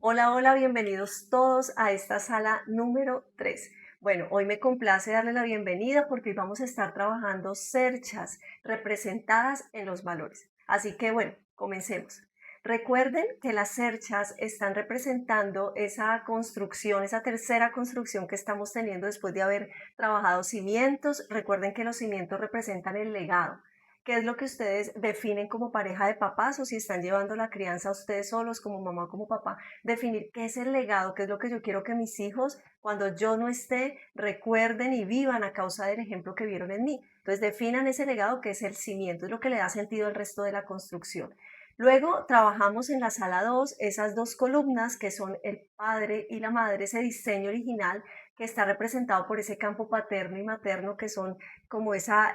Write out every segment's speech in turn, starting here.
Hola, hola, bienvenidos todos a esta sala número 3. Bueno, hoy me complace darle la bienvenida porque hoy vamos a estar trabajando cerchas representadas en los valores. Así que bueno, comencemos. Recuerden que las cerchas están representando esa construcción, esa tercera construcción que estamos teniendo después de haber trabajado cimientos. Recuerden que los cimientos representan el legado. ¿Qué es lo que ustedes definen como pareja de papás o si están llevando la crianza ustedes solos como mamá, como papá? Definir qué es el legado, qué es lo que yo quiero que mis hijos, cuando yo no esté, recuerden y vivan a causa del ejemplo que vieron en mí. Entonces definan ese legado que es el cimiento, es lo que le da sentido al resto de la construcción. Luego trabajamos en la sala 2 esas dos columnas que son el padre y la madre, ese diseño original que está representado por ese campo paterno y materno que son como esa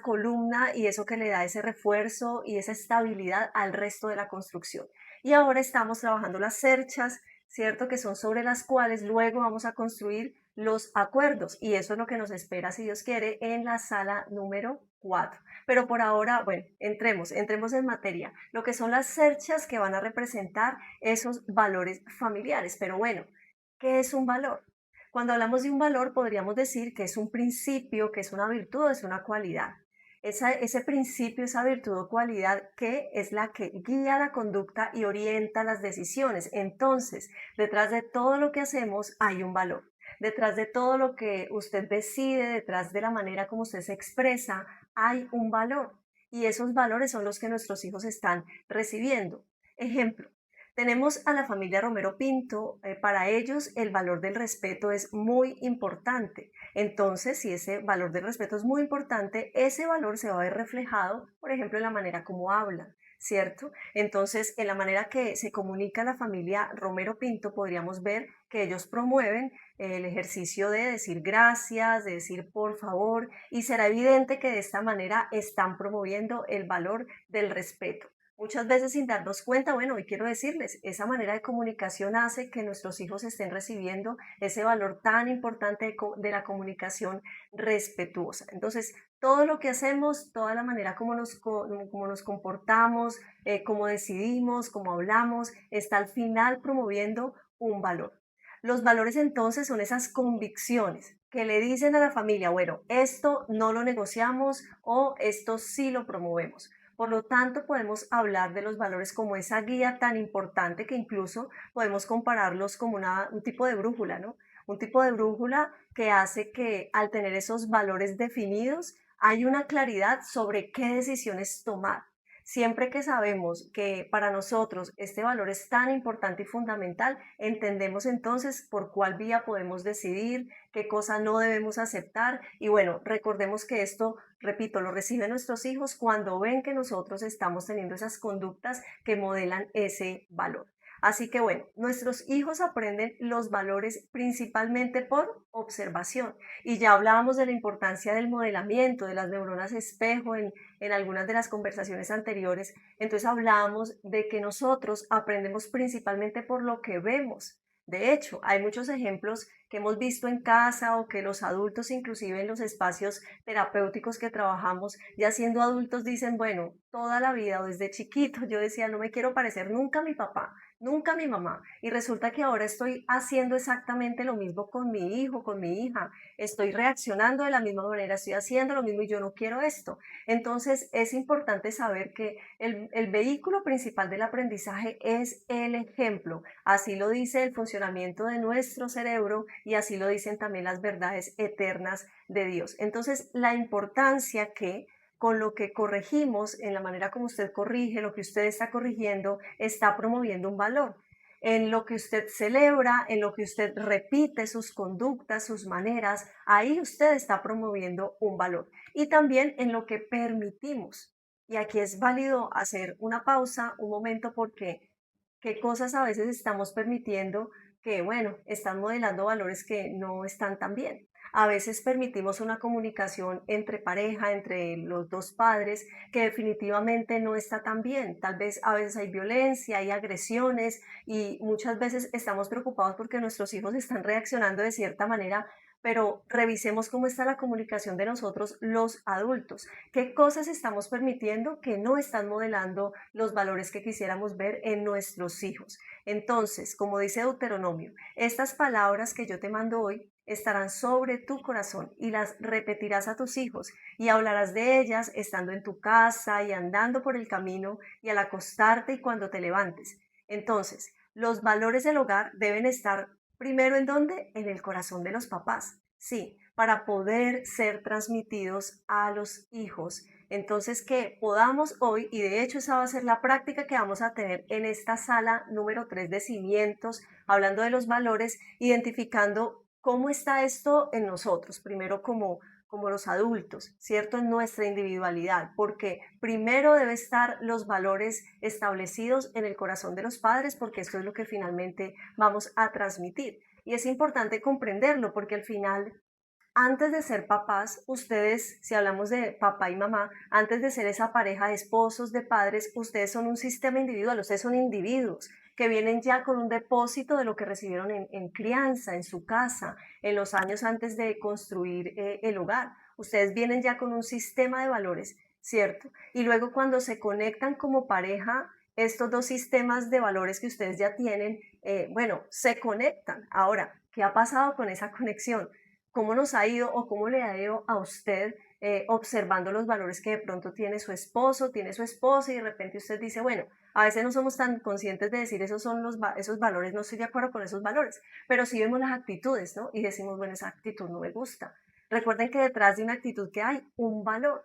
columna y eso que le da ese refuerzo y esa estabilidad al resto de la construcción. Y ahora estamos trabajando las cerchas, ¿cierto? Que son sobre las cuales luego vamos a construir los acuerdos. Y eso es lo que nos espera, si Dios quiere, en la sala número 4. Pero por ahora, bueno, entremos en materia. Lo que son las cerchas que van a representar esos valores familiares. Pero bueno, ¿qué es un valor? Cuando hablamos de un valor, podríamos decir que es un principio, que es una virtud o es una cualidad ese principio, esa virtud o cualidad que es la que guía la conducta y orienta las decisiones. Entonces, detrás de todo lo que hacemos hay un valor. Detrás de todo lo que usted decide, detrás de la manera como usted se expresa, hay un valor. Y esos valores son los que nuestros hijos están recibiendo. Ejemplo, tenemos a la familia Romero Pinto. Para ellos el valor del respeto es muy importante. Entonces, si ese valor del respeto es muy importante, ese valor se va a ver reflejado, por ejemplo, en la manera como hablan, ¿cierto? Entonces, en la manera que se comunica la familia Romero Pinto, podríamos ver que ellos promueven el ejercicio de decir gracias, de decir por favor, y será evidente que de esta manera están promoviendo el valor del respeto. Muchas veces sin darnos cuenta, bueno, y quiero decirles, esa manera de comunicación hace que nuestros hijos estén recibiendo ese valor tan importante de la comunicación respetuosa. Entonces, todo lo que hacemos, toda la manera como nos comportamos, cómo decidimos, cómo hablamos, está al final promoviendo un valor. Los valores entonces son esas convicciones que le dicen a la familia, bueno, esto no lo negociamos o esto sí lo promovemos. Por lo tanto, podemos hablar de los valores como esa guía tan importante que incluso podemos compararlos como un tipo de brújula, ¿no? Un tipo de brújula que hace que al tener esos valores definidos hay una claridad sobre qué decisiones tomar. Siempre que sabemos que para nosotros este valor es tan importante y fundamental, entendemos entonces por cuál vía podemos decidir, qué cosa no debemos aceptar y bueno, recordemos que esto, repito, lo reciben nuestros hijos cuando ven que nosotros estamos teniendo esas conductas que modelan ese valor. Así que bueno, nuestros hijos aprenden los valores principalmente por observación. Y ya hablábamos de la importancia del modelamiento, de las neuronas espejo en algunas de las conversaciones anteriores. Entonces hablábamos de que nosotros aprendemos principalmente por lo que vemos. De hecho, hay muchos ejemplos que hemos visto en casa o que los adultos, inclusive en los espacios terapéuticos que trabajamos, ya siendo adultos, dicen, bueno, toda la vida o desde chiquito yo decía, no me quiero parecer nunca a mi papá, nunca a mi mamá. Y resulta que ahora estoy haciendo exactamente lo mismo con mi hijo, con mi hija. Estoy reaccionando de la misma manera, estoy haciendo lo mismo y yo no quiero esto. Entonces es importante saber que el vehículo principal del aprendizaje es el ejemplo. Así lo dice el funcionamiento de nuestro cerebro y así lo dicen también las verdades eternas de Dios. Entonces la importancia que con lo que corregimos, en la manera como usted corrige, lo que usted está corrigiendo, está promoviendo un valor. En lo que usted celebra, en lo que usted repite sus conductas, sus maneras, ahí usted está promoviendo un valor. Y también en lo que permitimos. Y aquí es válido hacer una pausa, un momento, porque qué cosas a veces estamos permitiendo que, bueno, están modelando valores que no están tan bien. A veces permitimos una comunicación entre pareja, entre los dos padres, que definitivamente no está tan bien. Tal vez a veces hay violencia, hay agresiones y muchas veces estamos preocupados porque nuestros hijos están reaccionando de cierta manera pero revisemos cómo está la comunicación de nosotros los adultos. ¿Qué cosas estamos permitiendo que no están modelando los valores que quisiéramos ver en nuestros hijos? Entonces, como dice Deuteronomio, estas palabras que yo te mando hoy estarán sobre tu corazón y las repetirás a tus hijos y hablarás de ellas estando en tu casa y andando por el camino y al acostarte y cuando te levantes. Entonces, los valores del hogar deben estar primero ¿en dónde? En el corazón de los papás. Sí, para poder ser transmitidos a los hijos. Entonces, que podamos hoy, y de hecho esa va a ser la práctica que vamos a tener en esta sala número 3 de cimientos, hablando de los valores, identificando cómo está esto en nosotros, primero como los adultos, ¿cierto? En nuestra individualidad, porque primero debe estar los valores establecidos en el corazón de los padres, porque esto es lo que finalmente vamos a transmitir. Y es importante comprenderlo, porque al final antes de ser papás, ustedes, si hablamos de papá y mamá, antes de ser esa pareja de esposos, de padres, ustedes son un sistema individual, ustedes son individuos que vienen ya con un depósito de lo que recibieron en crianza, en su casa, en los años antes de construir el hogar. Ustedes vienen ya con un sistema de valores, ¿cierto? Y luego cuando se conectan como pareja, estos dos sistemas de valores que ustedes ya tienen, bueno, se conectan. Ahora, ¿qué ha pasado con esa conexión? ¿Cómo nos ha ido o cómo le ha ido a usted observando los valores que de pronto tiene su esposo, tiene su esposa y de repente usted dice, bueno, a veces no somos tan conscientes de decir esos son esos valores, no estoy de acuerdo con esos valores, pero sí vemos las actitudes, ¿no? Y decimos, bueno, esa actitud no me gusta. Recuerden que detrás de una actitud que hay un valor.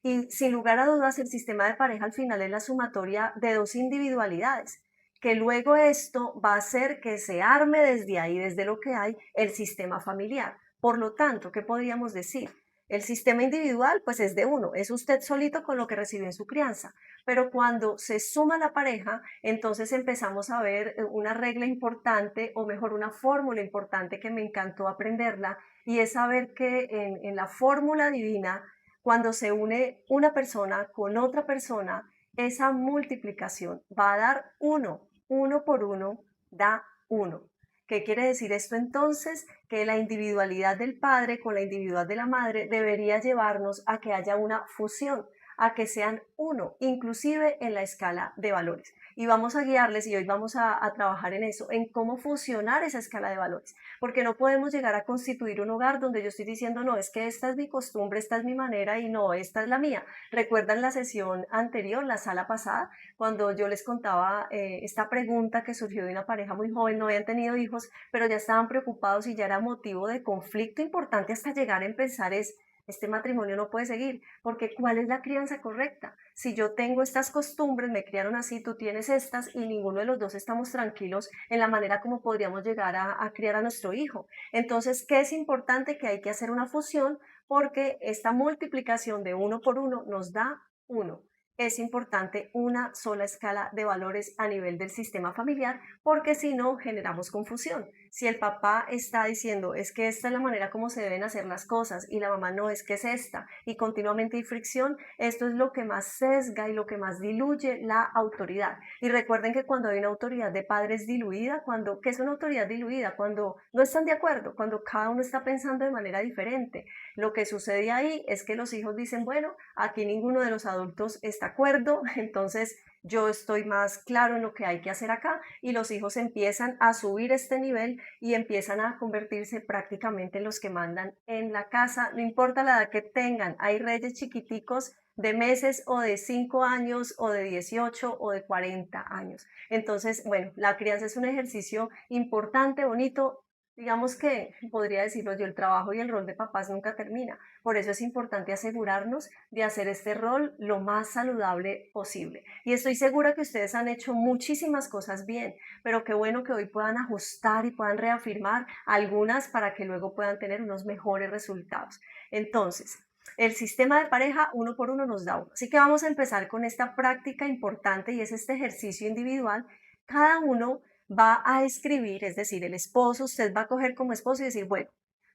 Y sin lugar a dudas, el sistema de pareja al final es la sumatoria de dos individualidades, que luego esto va a hacer que se arme desde ahí, desde lo que hay, el sistema familiar. Por lo tanto, ¿qué podríamos decir? El sistema individual, pues es de uno, es usted solito con lo que recibió en su crianza, pero cuando se suma la pareja, entonces empezamos a ver una regla importante, o mejor, una fórmula importante que me encantó aprenderla, y es saber que en la fórmula divina, cuando se une una persona con otra persona, esa multiplicación va a dar uno, uno por uno da uno. ¿Qué quiere decir esto entonces? Que la individualidad del padre con la individualidad de la madre debería llevarnos a que haya una fusión, a que sean uno, inclusive en la escala de valores. Y vamos a guiarles, y hoy vamos a trabajar en eso, en cómo fusionar esa escala de valores, porque no podemos llegar a constituir un hogar donde yo estoy diciendo, no, es que esta es mi costumbre, esta es mi manera y no, esta es la mía. ¿Recuerdan la sesión anterior, la sala pasada, cuando yo les contaba esta pregunta que surgió de una pareja muy joven, no habían tenido hijos, pero ya estaban preocupados y ya era motivo de conflicto importante hasta llegar a pensar es, este matrimonio no puede seguir, porque ¿cuál es la crianza correcta? Si yo tengo estas costumbres, me criaron así, tú tienes estas y ninguno de los dos estamos tranquilos en la manera como podríamos llegar a criar a nuestro hijo. Entonces, ¿qué es importante? Que hay que hacer una fusión porque esta multiplicación de uno por uno nos da uno. Es importante una sola escala de valores a nivel del sistema familiar, porque si no generamos confusión. Si el papá está diciendo es que esta es la manera como se deben hacer las cosas y la mamá no, es que es esta, y continuamente hay fricción, esto es lo que más sesga y lo que más diluye la autoridad. Y recuerden que cuando hay una autoridad de padres diluida, ¿qué es una autoridad diluida? Cuando no están de acuerdo, cuando cada uno está pensando de manera diferente. Lo que sucede ahí es que los hijos dicen, bueno, aquí ninguno de los adultos está de acuerdo, entonces yo estoy más claro en lo que hay que hacer acá, y los hijos empiezan a subir este nivel y empiezan a convertirse prácticamente en los que mandan en la casa, no importa la edad que tengan. Hay reyes chiquiticos de meses o de 5 años o de 18 o de 40 años. Entonces, bueno, la crianza es un ejercicio importante, bonito. Digamos que, podría decirlo yo, el trabajo y el rol de papás nunca termina. Por eso es importante asegurarnos de hacer este rol lo más saludable posible. Y estoy segura que ustedes han hecho muchísimas cosas bien, pero qué bueno que hoy puedan ajustar y puedan reafirmar algunas para que luego puedan tener unos mejores resultados. Entonces, el sistema de pareja uno por uno nos da uno. Así que vamos a empezar con esta práctica importante, y es este ejercicio individual. Cada uno va a escribir, es decir, el esposo, usted va a coger como esposo y decir, bueno,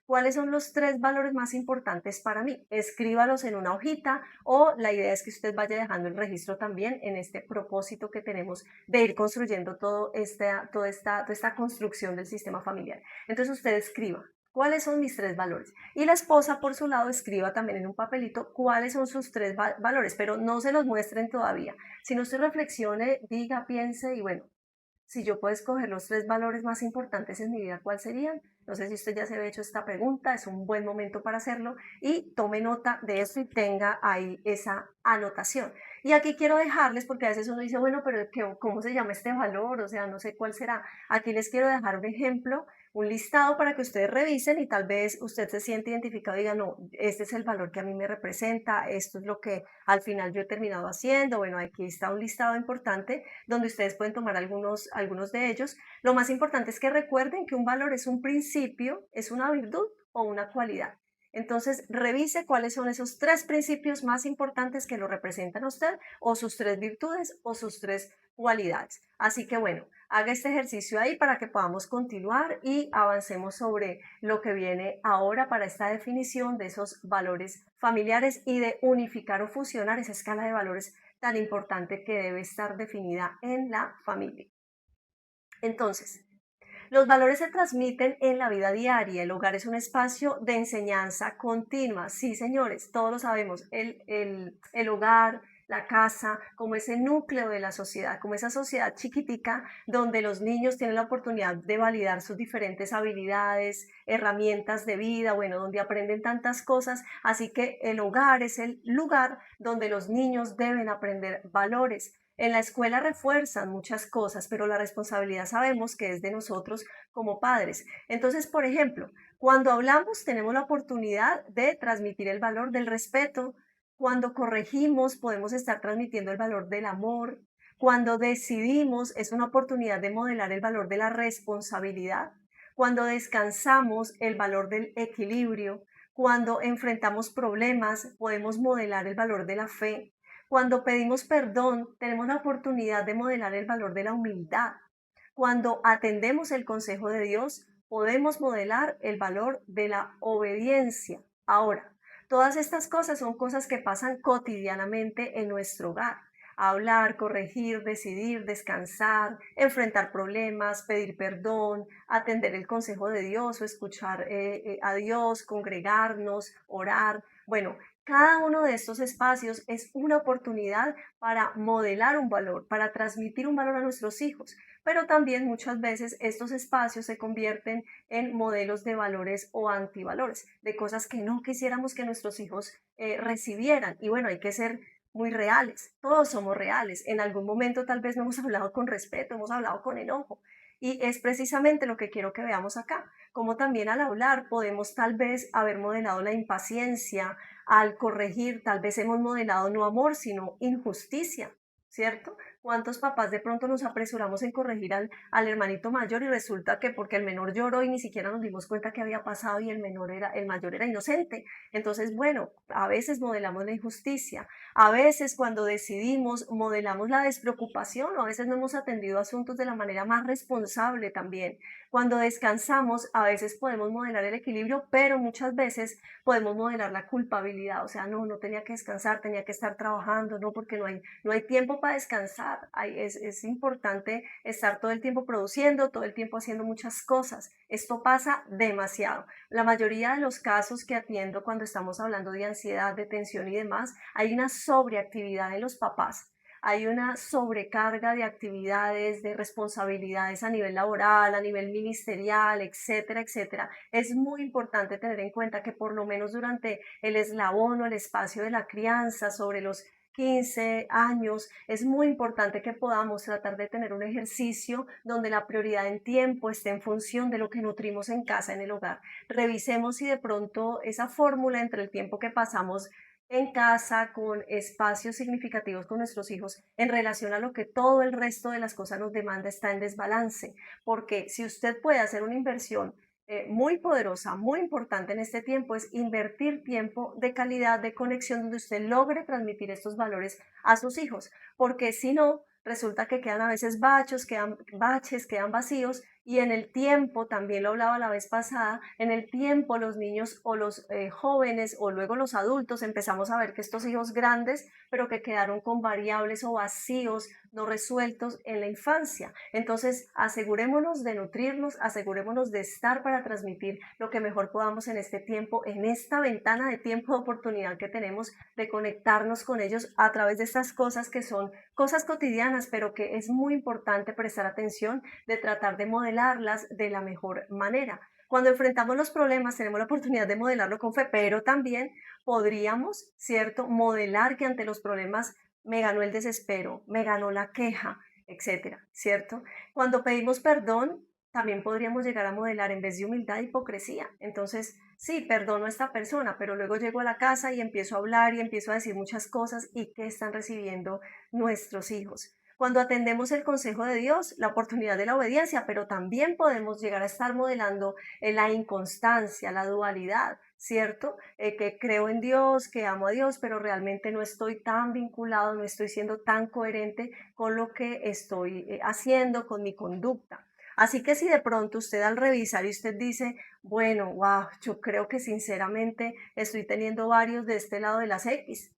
¿cuáles son los 3 valores más importantes para mí? Escríbalos en una hojita, o la idea es que usted vaya dejando el registro también en este propósito que tenemos de ir construyendo toda esta construcción del sistema familiar. Entonces usted escriba. ¿Cuáles son mis tres valores? Y la esposa, por su lado, escriba también en un papelito cuáles son sus tres valores, pero no se los muestren todavía, sino usted reflexione, diga, piense y bueno, si yo puedo escoger los tres valores más importantes en mi vida, ¿cuáles serían? No sé si usted ya se había hecho esta pregunta, es un buen momento para hacerlo y tome nota de esto y tenga ahí esa anotación. Y aquí quiero dejarles, porque a veces uno dice, bueno, pero ¿cómo se llama este valor? O sea, no sé cuál será. Aquí les quiero dejar un ejemplo, un listado para que ustedes revisen y tal vez usted se siente identificado y diga, no, este es el valor que a mí me representa, esto es lo que al final yo he terminado haciendo. Bueno, aquí está un listado importante donde ustedes pueden tomar algunos de ellos. Lo más importante es que recuerden que un valor es un principio, es una virtud o una cualidad. Entonces, revise cuáles son esos tres principios más importantes que lo representan a usted, o sus tres virtudes, o sus tres cualidades. Así que bueno, haga este ejercicio ahí para que podamos continuar y avancemos sobre lo que viene ahora para esta definición de esos valores familiares y de unificar o fusionar esa escala de valores tan importante que debe estar definida en la familia. Entonces, los valores se transmiten en la vida diaria. El hogar es un espacio de enseñanza continua. Sí, señores, todos lo sabemos. El hogar, la casa, como ese núcleo de la sociedad, como esa sociedad chiquitica donde los niños tienen la oportunidad de validar sus diferentes habilidades, herramientas de vida, bueno, donde aprenden tantas cosas. Así que el hogar es el lugar donde los niños deben aprender valores. En la escuela refuerzan muchas cosas, pero la responsabilidad sabemos que es de nosotros como padres. Entonces, por ejemplo, cuando hablamos tenemos la oportunidad de transmitir el valor del respeto. Cuando corregimos podemos estar transmitiendo el valor del amor. Cuando decidimos es una oportunidad de modelar el valor de la responsabilidad. Cuando descansamos, el valor del equilibrio. Cuando enfrentamos problemas podemos modelar el valor de la fe. Cuando pedimos perdón, tenemos la oportunidad de modelar el valor de la humildad. Cuando atendemos el consejo de Dios, podemos modelar el valor de la obediencia. Ahora, todas estas cosas son cosas que pasan cotidianamente en nuestro hogar. Hablar, corregir, decidir, descansar, enfrentar problemas, pedir perdón, atender el consejo de Dios o escuchar a Dios, congregarnos, orar. Bueno, cada uno de estos espacios es una oportunidad para modelar un valor, para transmitir un valor a nuestros hijos, pero también muchas veces estos espacios se convierten en modelos de valores o antivalores, de cosas que no quisiéramos que nuestros hijos recibieran. Y bueno, hay que ser muy reales, todos somos reales. En algún momento tal vez no hemos hablado con respeto, hemos hablado con enojo. Y es precisamente lo que quiero que veamos acá, como también al hablar podemos tal vez haber modelado la impaciencia, al corregir tal vez hemos modelado no amor, sino injusticia, ¿cierto? ¿Cuántos papás de pronto nos apresuramos en corregir al hermanito mayor y resulta que porque el menor lloró y ni siquiera nos dimos cuenta que había pasado y el mayor era inocente? Entonces, bueno, a veces modelamos la injusticia, a veces cuando decidimos modelamos la despreocupación o a veces no hemos atendido asuntos de la manera más responsable también. Cuando descansamos, a veces podemos modelar el equilibrio, pero muchas veces podemos modelar la culpabilidad, o sea, no, no tenía que descansar, tenía que estar trabajando, no, porque no hay tiempo para descansar. Es importante estar todo el tiempo produciendo, todo el tiempo haciendo muchas cosas. Esto pasa demasiado. La mayoría de los casos que atiendo cuando estamos hablando de ansiedad, de tensión y demás, hay una sobreactividad en los papás. Hay una sobrecarga de actividades, de responsabilidades a nivel laboral, a nivel ministerial, etcétera, etcétera. Es muy importante tener en cuenta que por lo menos durante el eslabón o el espacio de la crianza, sobre los 15 años, es muy importante que podamos tratar de tener un ejercicio donde la prioridad en tiempo esté en función de lo que nutrimos en casa, en el hogar. Revisemos si de pronto esa fórmula entre el tiempo que pasamos en casa con espacios significativos con nuestros hijos en relación a lo que todo el resto de las cosas nos demanda está en desbalance, porque si usted puede hacer una inversión muy poderosa, muy importante en este tiempo es invertir tiempo de calidad, de conexión, donde usted logre transmitir estos valores a sus hijos, porque si no, resulta que quedan a veces baches, quedan vacíos Y en el tiempo, también lo hablaba la vez pasada, en el tiempo los niños o los jóvenes o luego los adultos empezamos a ver que estos hijos grandes, pero que quedaron con variables o vacíos no resueltos en la infancia. Entonces, asegurémonos de nutrirnos, asegurémonos de estar para transmitir lo que mejor podamos en este tiempo, en esta ventana de tiempo de oportunidad que tenemos de conectarnos con ellos a través de estas cosas que son cosas cotidianas, pero que es muy importante prestar atención, de tratar de modelarlas de la mejor manera. Cuando enfrentamos los problemas tenemos la oportunidad de modelarlo con fe, pero también podríamos, ¿cierto?, modelar que ante los problemas me ganó el desespero, me ganó la queja, etcétera, ¿cierto? Cuando pedimos perdón, también podríamos llegar a modelar en vez de humildad, hipocresía. Entonces, sí, perdono a esta persona, pero luego llego a la casa y empiezo a hablar y empiezo a decir muchas cosas y qué están recibiendo nuestros hijos. Cuando atendemos el consejo de Dios, la oportunidad de la obediencia, pero también podemos llegar a estar modelando la inconstancia, la dualidad, ¿cierto? Que creo en Dios, que amo a Dios, pero realmente no estoy tan vinculado, no estoy siendo tan coherente con lo que estoy haciendo, con mi conducta. Así que si de pronto usted al revisar y usted dice, bueno, wow, yo creo que sinceramente estoy teniendo varios de este lado de las X,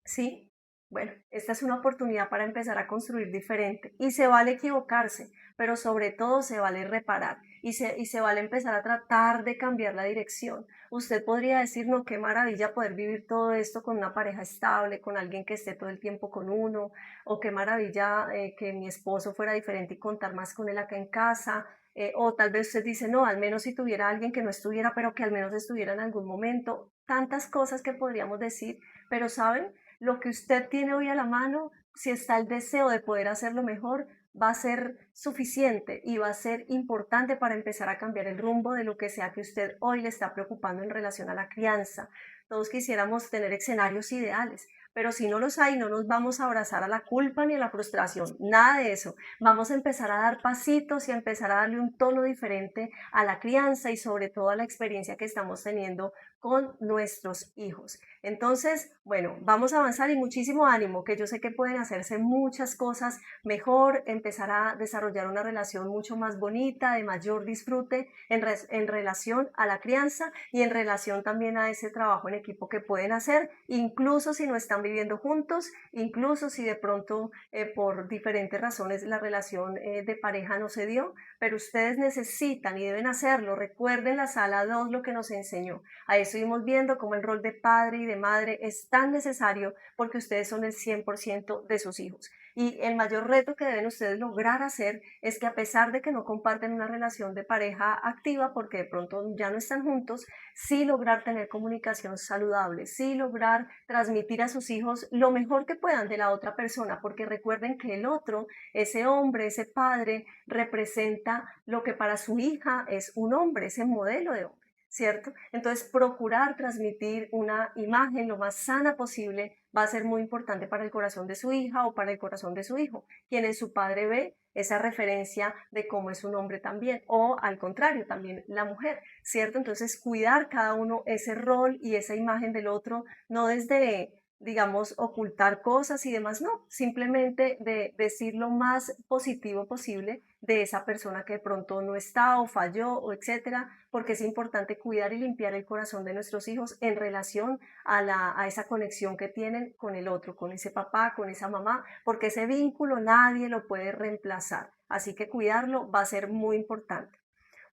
¿sí? Bueno, esta es una oportunidad para empezar a construir diferente y se vale equivocarse, pero sobre todo se vale reparar y se vale empezar a tratar de cambiar la dirección. Usted podría decir, no, qué maravilla poder vivir todo esto con una pareja estable, con alguien que esté todo el tiempo con uno, o qué maravilla que mi esposo fuera diferente y contar más con él acá en casa. O tal vez usted dice, no, al menos si tuviera alguien que no estuviera, pero que al menos estuviera en algún momento. Tantas cosas que podríamos decir, pero ¿saben? Lo que usted tiene hoy a la mano, si está el deseo de poder hacerlo mejor, va a ser suficiente y va a ser importante para empezar a cambiar el rumbo de lo que sea que usted hoy le está preocupando en relación a la crianza. Todos quisiéramos tener escenarios ideales, pero si no los hay, no nos vamos a abrazar a la culpa ni a la frustración, nada de eso. Vamos a empezar a dar pasitos y a empezar a darle un tono diferente a la crianza y sobre todo a la experiencia que estamos teniendo con nuestros hijos. Entonces, bueno, vamos a avanzar y muchísimo ánimo, que yo sé que pueden hacerse muchas cosas mejor, empezar a desarrollar una relación mucho más bonita, de mayor disfrute en relación a la crianza y en relación también a ese trabajo en equipo que pueden hacer, incluso si no están viviendo juntos, incluso si de pronto por diferentes razones la relación de pareja no se dio, pero ustedes necesitan y deben hacerlo. Recuerden la sala 2 lo que nos enseñó. Ahí estuvimos viendo cómo el rol de padre y de madre es tan necesario porque ustedes son el 100% de sus hijos. Y el mayor reto que deben ustedes lograr hacer es que a pesar de que no comparten una relación de pareja activa, porque de pronto ya no están juntos, sí lograr tener comunicación saludable, sí lograr transmitir a sus hijos lo mejor que puedan de la otra persona, porque recuerden que el otro, ese hombre, ese padre, representa lo que para su hija es un hombre, ese modelo de hombre. ¿Cierto? Entonces, procurar transmitir una imagen lo más sana posible va a ser muy importante para el corazón de su hija o para el corazón de su hijo, quien en su padre ve esa referencia de cómo es un hombre también, o al contrario, también la mujer, ¿cierto? Entonces, cuidar cada uno ese rol y esa imagen del otro, no desde digamos, ocultar cosas y demás, no, simplemente de decir lo más positivo posible de esa persona que de pronto no está o falló o etcétera, porque es importante cuidar y limpiar el corazón de nuestros hijos en relación a esa conexión que tienen con el otro, con ese papá, con esa mamá, porque ese vínculo nadie lo puede reemplazar, así que cuidarlo va a ser muy importante.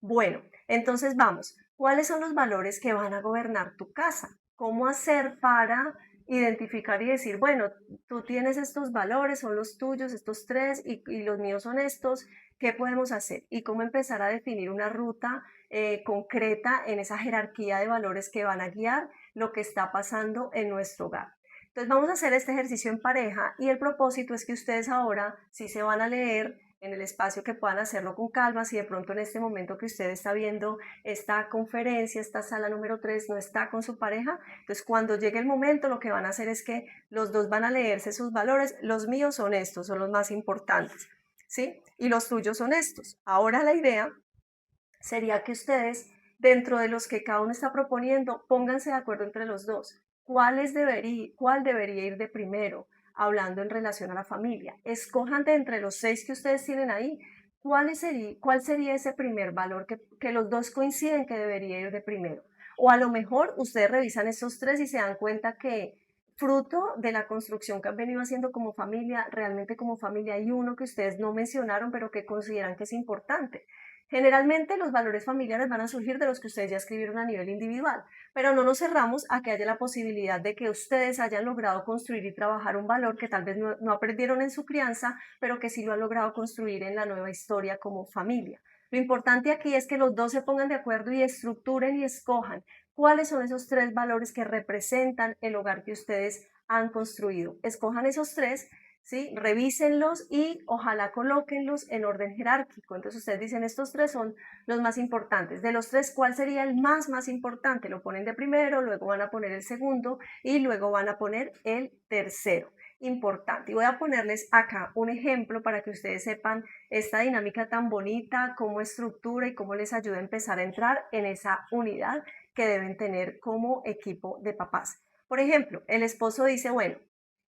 Bueno, entonces vamos, ¿cuáles son los valores que van a gobernar tu casa? ¿Cómo hacer para identificar y decir, bueno, tú tienes estos valores, son los tuyos, estos tres, y los míos son estos, ¿qué podemos hacer? Y cómo empezar a definir una ruta concreta en esa jerarquía de valores que van a guiar lo que está pasando en nuestro hogar. Entonces vamos a hacer este ejercicio en pareja y el propósito es que ustedes ahora, si se van a leer en el espacio, que puedan hacerlo con calma, si de pronto en este momento que usted está viendo esta conferencia, esta sala número 3 no está con su pareja, entonces cuando llegue el momento lo que van a hacer es que los dos van a leerse sus valores, los míos son estos, son los más importantes, ¿sí? Y los tuyos son estos. Ahora la idea sería que ustedes, dentro de los que cada uno está proponiendo, pónganse de acuerdo entre los dos. ¿Cuál debería ir de primero? Hablando en relación a la familia. Escojan de entre los 6 que ustedes tienen ahí, ¿cuál sería ese primer valor que los dos coinciden que debería ir de primero? O a lo mejor ustedes revisan estos tres y se dan cuenta que fruto de la construcción que han venido haciendo como familia, realmente como familia hay uno que ustedes no mencionaron, pero que consideran que es importante. Generalmente los valores familiares van a surgir de los que ustedes ya escribieron a nivel individual, pero no nos cerramos a que haya la posibilidad de que ustedes hayan logrado construir y trabajar un valor que tal vez no aprendieron en su crianza, pero que sí lo han logrado construir en la nueva historia como familia. Lo importante aquí es que los dos se pongan de acuerdo y estructuren y escojan cuáles son esos tres valores que representan el hogar que ustedes han construido. Escojan esos tres, ¿sí? Revísenlos y ojalá colóquenlos en orden jerárquico. Entonces ustedes dicen, estos tres son los más importantes. De los tres, ¿cuál sería el más importante? Lo ponen de primero, luego van a poner el segundo y luego van a poner el tercero. Importante. Y voy a ponerles acá un ejemplo para que ustedes sepan esta dinámica tan bonita, cómo estructura y cómo les ayuda a empezar a entrar en esa unidad que deben tener como equipo de papás. Por ejemplo, el esposo dice, bueno,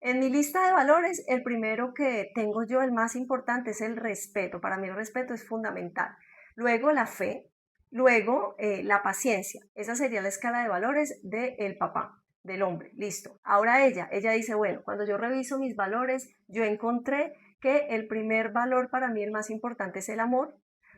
en mi lista de valores, el primero que tengo yo, el más importante, es el respeto. Para mí el respeto es fundamental. Luego la fe, luego la paciencia. Esa sería la escala de valores del papá, del hombre. Listo. Ahora ella dice, bueno, cuando yo reviso mis valores, yo encontré que el primer valor para mí, el más importante, es el amor.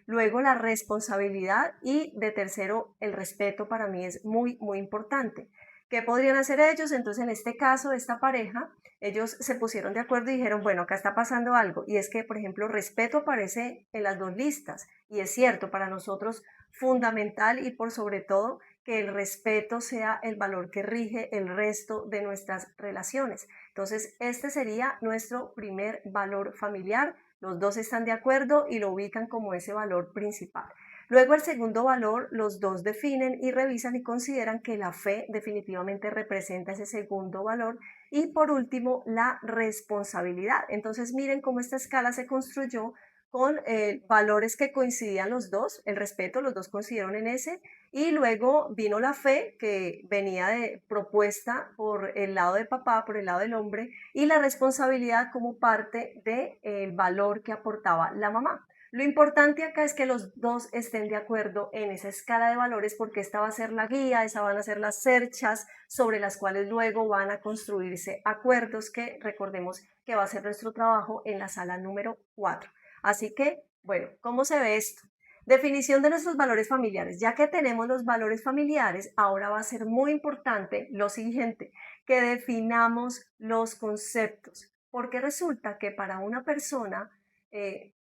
Luego la responsabilidad y de tercero el respeto para mí es muy importante. ¿Qué podrían hacer ellos? Entonces en este caso, esta pareja, ellos se pusieron de acuerdo y dijeron, bueno, acá está pasando algo. Y es que, por ejemplo, respeto aparece en las dos listas. Y es cierto, para nosotros fundamental y por sobre todo que el respeto sea el valor que rige el resto de nuestras relaciones. Entonces, este sería nuestro primer valor familiar. Los dos están de acuerdo y lo ubican como ese valor principal. Luego el segundo valor, los dos definen y revisan y consideran que la fe definitivamente representa ese segundo valor. Y por último, la responsabilidad. Entonces miren cómo esta escala se construyó con valores que coincidían los dos, el respeto, los dos coincidieron en ese, y luego vino la fe, que venía de propuesta por el lado de papá, por el lado del hombre, y la responsabilidad como parte del valor que aportaba la mamá. Lo importante acá es que los dos estén de acuerdo en esa escala de valores porque esta va a ser la guía, esa van a ser las cerchas sobre las cuales luego van a construirse acuerdos que recordemos que va a ser nuestro trabajo en la sala número 4. Así que, bueno, ¿cómo se ve esto? Definición de nuestros valores familiares. Ya que tenemos los valores familiares, ahora va a ser muy importante lo siguiente, que definamos los conceptos, porque resulta que para una persona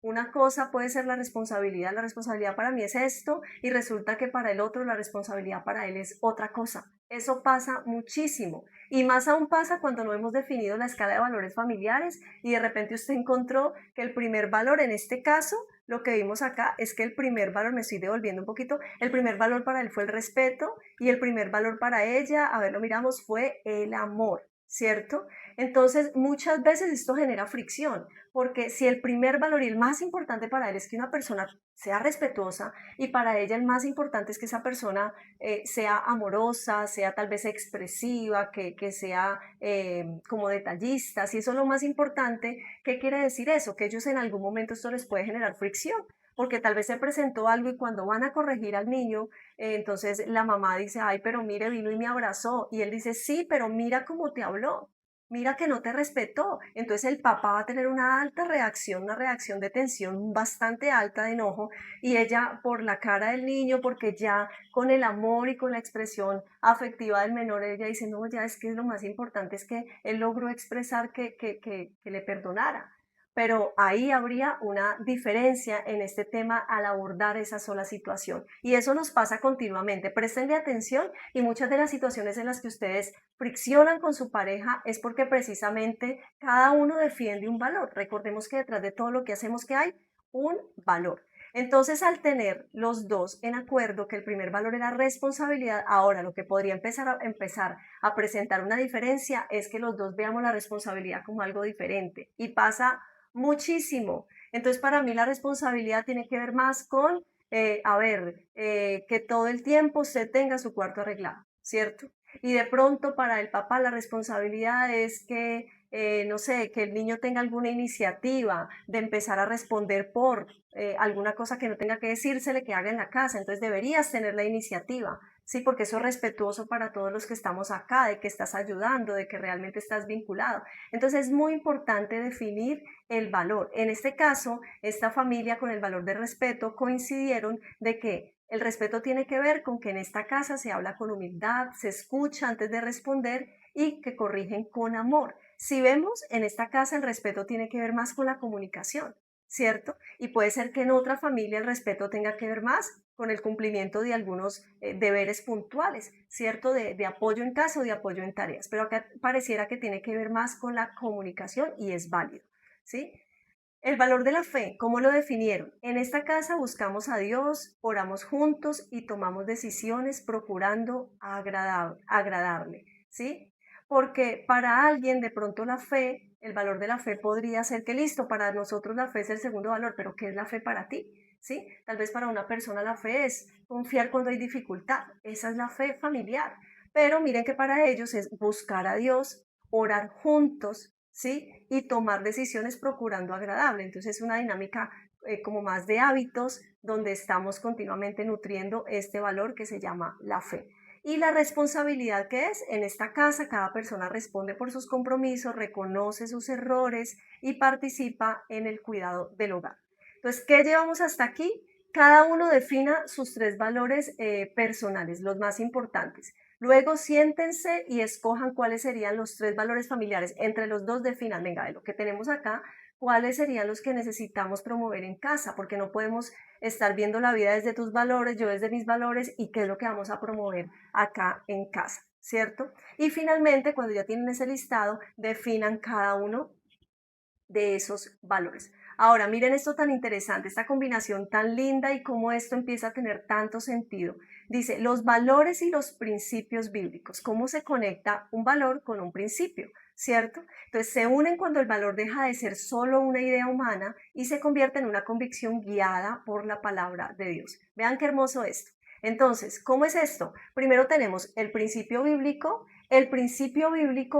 una cosa puede ser la responsabilidad para mí es esto y resulta que para el otro la responsabilidad para él es otra cosa. Eso pasa muchísimo y más aún pasa cuando no hemos definido la escala de valores familiares y de repente usted encontró que el primer valor, en este caso, lo que vimos acá es que el primer valor, me estoy devolviendo un poquito, el primer valor para él fue el respeto y el primer valor para ella, a ver, lo miramos, fue el amor, ¿cierto? Entonces, muchas veces esto genera fricción, porque si el primer valor y el más importante para él es que una persona sea respetuosa y para ella el más importante es que esa persona sea amorosa, sea tal vez expresiva, que sea como detallista, si eso es lo más importante, ¿qué quiere decir eso? Que ellos en algún momento esto les puede generar fricción porque tal vez se presentó algo y cuando van a corregir al niño, entonces la mamá dice, ay, pero mire, vino y me abrazó. Y él dice, sí, pero mira cómo te habló, mira que no te respetó. Entonces el papá va a tener una alta reacción, una reacción de tensión bastante alta de enojo y ella por la cara del niño, porque ya con el amor y con la expresión afectiva del menor, ella dice, no, ya es que lo más importante es que él logró expresar que le perdonara. Pero ahí habría una diferencia en este tema al abordar esa sola situación. Y eso nos pasa continuamente. Prestenle atención y muchas de las situaciones en las que ustedes friccionan con su pareja es porque precisamente cada uno defiende un valor. Recordemos que detrás de todo lo que hacemos que hay un valor. Entonces, al tener los dos en acuerdo que el primer valor era responsabilidad, ahora lo que podría empezar a presentar una diferencia es que los dos veamos la responsabilidad como algo diferente. Y pasa muchísimo. Entonces, para mí la responsabilidad tiene que ver más con, que todo el tiempo usted tenga su cuarto arreglado, ¿cierto? Y de pronto para el papá la responsabilidad es que no sé, que el niño tenga alguna iniciativa de empezar a responder por alguna cosa que no tenga que decírsele que haga en la casa, entonces deberías tener la iniciativa. Sí, porque eso es respetuoso para todos los que estamos acá, de que estás ayudando, de que realmente estás vinculado. Entonces es muy importante definir el valor. En este caso, esta familia con el valor de respeto coincidieron de que el respeto tiene que ver con que en esta casa se habla con humildad, se escucha antes de responder y que corrigen con amor. Si vemos, en esta casa el respeto tiene que ver más con la comunicación, ¿cierto? Y puede ser que en otra familia el respeto tenga que ver más con el cumplimiento de algunos deberes puntuales, ¿cierto? De apoyo en casa o de apoyo en tareas. Pero acá pareciera que tiene que ver más con la comunicación y es válido, ¿sí? El valor de la fe, ¿cómo lo definieron? En esta casa buscamos a Dios, oramos juntos y tomamos decisiones procurando agradarle, ¿sí? Porque para alguien de pronto la fe, el valor de la fe podría ser que listo, para nosotros la fe es el segundo valor, pero ¿qué es la fe para ti? ¿Sí? Tal vez para una persona la fe es confiar cuando hay dificultad, esa es la fe familiar, pero miren que para ellos es buscar a Dios, orar juntos, ¿sí? Y tomar decisiones procurando agradable. Entonces es una dinámica como más de hábitos donde estamos continuamente nutriendo este valor que se llama la fe. Y la responsabilidad que es, en esta casa cada persona responde por sus compromisos, reconoce sus errores y participa en el cuidado del hogar. Entonces, ¿qué llevamos hasta aquí? Cada uno defina sus tres valores personales, los más importantes. Luego siéntense y escojan cuáles serían los tres valores familiares. Entre los dos definan, venga, de lo que tenemos acá, cuáles serían los que necesitamos promover en casa, porque no podemos estar viendo la vida desde tus valores, yo desde mis valores y qué es lo que vamos a promover acá en casa, ¿cierto? Y finalmente, cuando ya tienen ese listado, definan cada uno de esos valores. Ahora, miren esto tan interesante, esta combinación tan linda y cómo esto empieza a tener tanto sentido. Dice, los valores y los principios bíblicos, cómo se conecta un valor con un principio, ¿cierto? Entonces se unen cuando el valor deja de ser solo una idea humana y se convierte en una convicción guiada por la palabra de Dios. Vean qué hermoso esto. Entonces, ¿cómo es esto? Primero tenemos el principio bíblico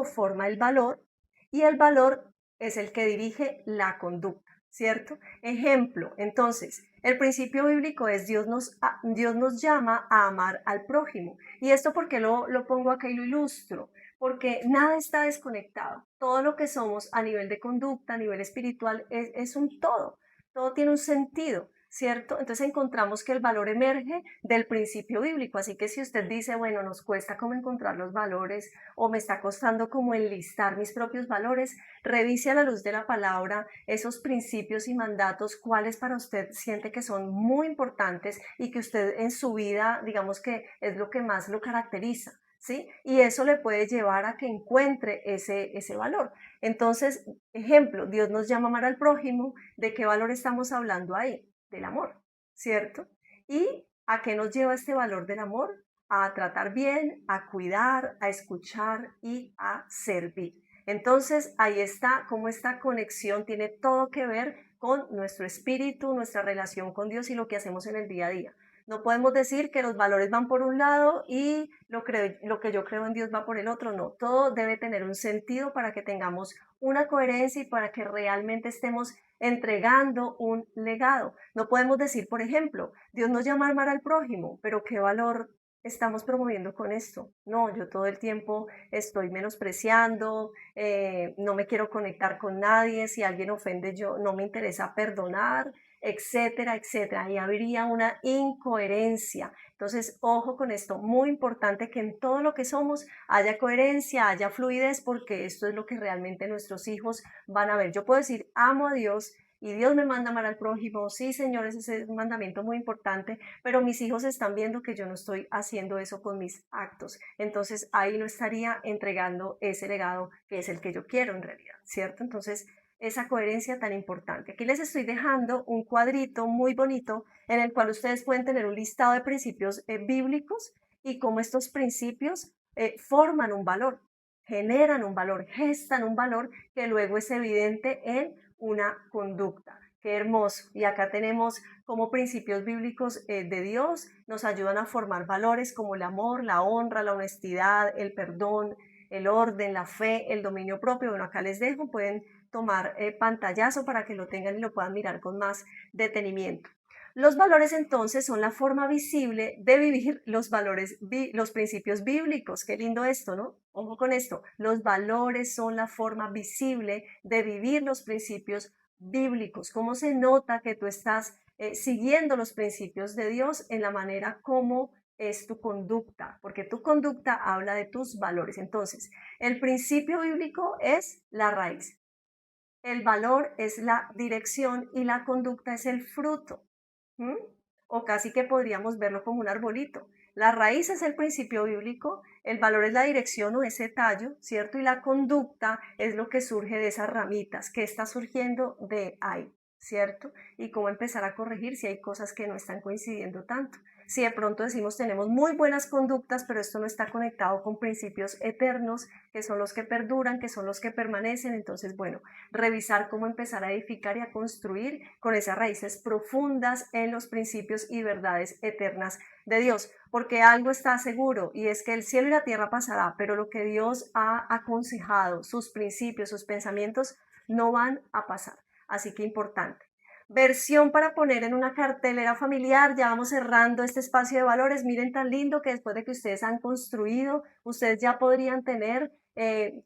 forma el valor y el valor es el que dirige la conducta, ¿cierto? Ejemplo, entonces, el principio bíblico es Dios nos llama a amar al prójimo. ¿Y esto por qué lo pongo acá y lo ilustro? Porque nada está desconectado. Todo lo que somos a nivel de conducta, a nivel espiritual, es un todo. Todo tiene un sentido, ¿cierto? Entonces encontramos que el valor emerge del principio bíblico. Así que si usted dice, bueno, nos cuesta como encontrar los valores o me está costando como enlistar mis propios valores, revise a la luz de la palabra esos principios y mandatos, cuáles para usted siente que son muy importantes y que usted en su vida, digamos que es lo que más lo caracteriza. ¿Sí? Y eso le puede llevar a que encuentre ese valor. Entonces, ejemplo, Dios nos llama a amar al prójimo. ¿De qué valor estamos hablando ahí? Del amor, ¿cierto? ¿Y a qué nos lleva este valor del amor? A tratar bien, a cuidar, a escuchar y a servir. Entonces, ahí está cómo esta conexión tiene todo que ver con nuestro espíritu, nuestra relación con Dios y lo que hacemos en el día a día. No podemos decir que los valores van por un lado y lo que yo creo en Dios va por el otro. No, todo debe tener un sentido para que tengamos una coherencia y para que realmente estemos entregando un legado. No podemos decir, por ejemplo, Dios nos llama a amar al prójimo, pero ¿qué valor estamos promoviendo con esto? No, yo todo el tiempo estoy menospreciando, no me quiero conectar con nadie, si alguien ofende yo no me interesa perdonar, etcétera, etcétera. Ahí habría una incoherencia. Entonces, ojo con esto, muy importante que en todo lo que somos haya coherencia, haya fluidez, porque esto es lo que realmente nuestros hijos van a ver. Yo puedo decir, amo a Dios y Dios me manda a amar al prójimo, sí, señores, ese es un mandamiento muy importante, pero mis hijos están viendo que yo no estoy haciendo eso con mis actos. Entonces, ahí no estaría entregando ese legado que es el que yo quiero en realidad, ¿cierto? Entonces, esa coherencia tan importante. Aquí les estoy dejando un cuadrito muy bonito en el cual ustedes pueden tener un listado de principios bíblicos y cómo estos principios forman un valor, generan un valor, gestan un valor que luego es evidente en una conducta. Qué hermoso. Y acá tenemos como principios bíblicos de Dios, nos ayudan a formar valores como el amor, la honra, la honestidad, el perdón, el orden, la fe, el dominio propio. Bueno, acá les dejo, pueden tomar pantallazo para que lo tengan y lo puedan mirar con más detenimiento. Los valores entonces son la forma visible de vivir los valores, los principios bíblicos. Qué lindo esto, ¿no? Ojo con esto. Los valores son la forma visible de vivir los principios bíblicos. ¿Cómo se nota que tú estás siguiendo los principios de Dios en la manera como es tu conducta? Porque tu conducta habla de tus valores. Entonces, el principio bíblico es la raíz. El valor es la dirección y la conducta es el fruto. ¿Mm? O casi que podríamos verlo como un arbolito. La raíz es el principio bíblico, el valor es la dirección o ese tallo, ¿cierto? Y la conducta es lo que surge de esas ramitas, que está surgiendo de ahí, ¿cierto? Y cómo empezar a corregir si hay cosas que no están coincidiendo tanto. Si de pronto decimos tenemos muy buenas conductas, pero esto no está conectado con principios eternos, que son los que perduran, que son los que permanecen, entonces, bueno, revisar cómo empezar a edificar y a construir con esas raíces profundas en los principios y verdades eternas de Dios, porque algo está seguro y es que el cielo y la tierra pasará, pero lo que Dios ha aconsejado, sus principios, sus pensamientos, no van a pasar. Así que importante. Versión para poner en una cartelera familiar, ya vamos cerrando este espacio de valores. Miren tan lindo que después de que ustedes han construido, ustedes ya podrían tener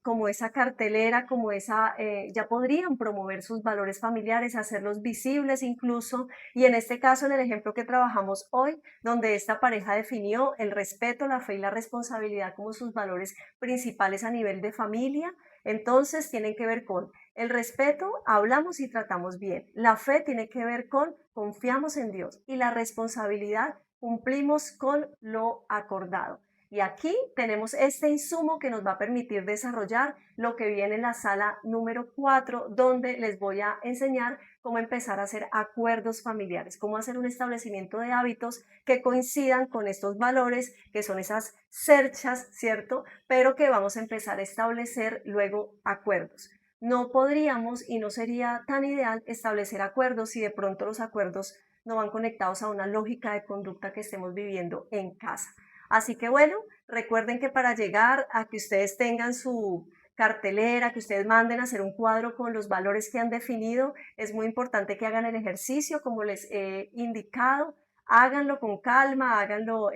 como esa cartelera, como esa, ya podrían promover sus valores familiares, hacerlos visibles incluso. Y en este caso, en el ejemplo que trabajamos hoy, donde esta pareja definió el respeto, la fe y la responsabilidad como sus valores principales a nivel de familia, entonces tienen que ver con el respeto, hablamos y tratamos bien. La fe tiene que ver con confiamos en Dios y la responsabilidad cumplimos con lo acordado. Y aquí tenemos este insumo que nos va a permitir desarrollar lo que viene en la sala número 4, donde les voy a enseñar cómo empezar a hacer acuerdos familiares, cómo hacer un establecimiento de hábitos que coincidan con estos valores, que son esas cerchas, ¿cierto? Pero que vamos a empezar a establecer luego acuerdos. No podríamos y no sería tan ideal establecer acuerdos si de pronto los acuerdos no van conectados a una lógica de conducta que estemos viviendo en casa. Así que bueno, recuerden que para llegar a que ustedes tengan su cartelera, que ustedes manden a hacer un cuadro con los valores que han definido, es muy importante que hagan el ejercicio como les he indicado. Háganlo con calma, háganlo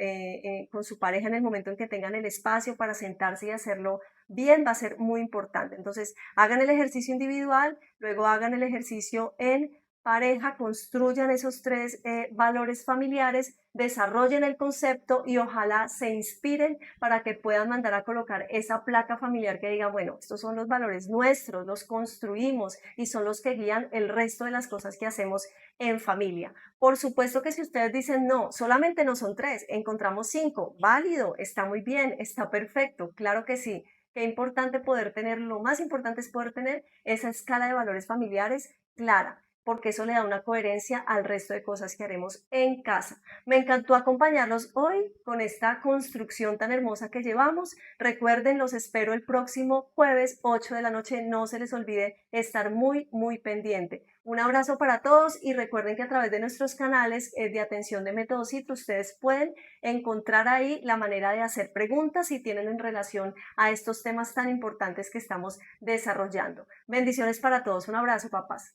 con su pareja en el momento en que tengan el espacio para sentarse y hacerlo bien, va a ser muy importante. Entonces, hagan el ejercicio individual, luego hagan el ejercicio en pareja, construyan esos tres valores familiares, desarrollen el concepto y ojalá se inspiren para que puedan mandar a colocar esa placa familiar que diga, bueno, estos son los valores nuestros, los construimos y son los que guían el resto de las cosas que hacemos en familia. Por supuesto que si ustedes dicen, no, solamente no son tres, encontramos 5, válido, está muy bien, está perfecto, claro que sí. Qué importante poder tener, lo más importante es poder tener esa escala de valores familiares clara, porque eso le da una coherencia al resto de cosas que haremos en casa. Me encantó acompañarlos hoy con esta construcción tan hermosa que llevamos. Recuerden, los espero el próximo jueves 8 de la noche. No se les olvide estar muy, muy pendiente. Un abrazo para todos y recuerden que a través de nuestros canales de atención de Método Citro ustedes pueden encontrar ahí la manera de hacer preguntas si tienen en relación a estos temas tan importantes que estamos desarrollando. Bendiciones para todos. Un abrazo, papás.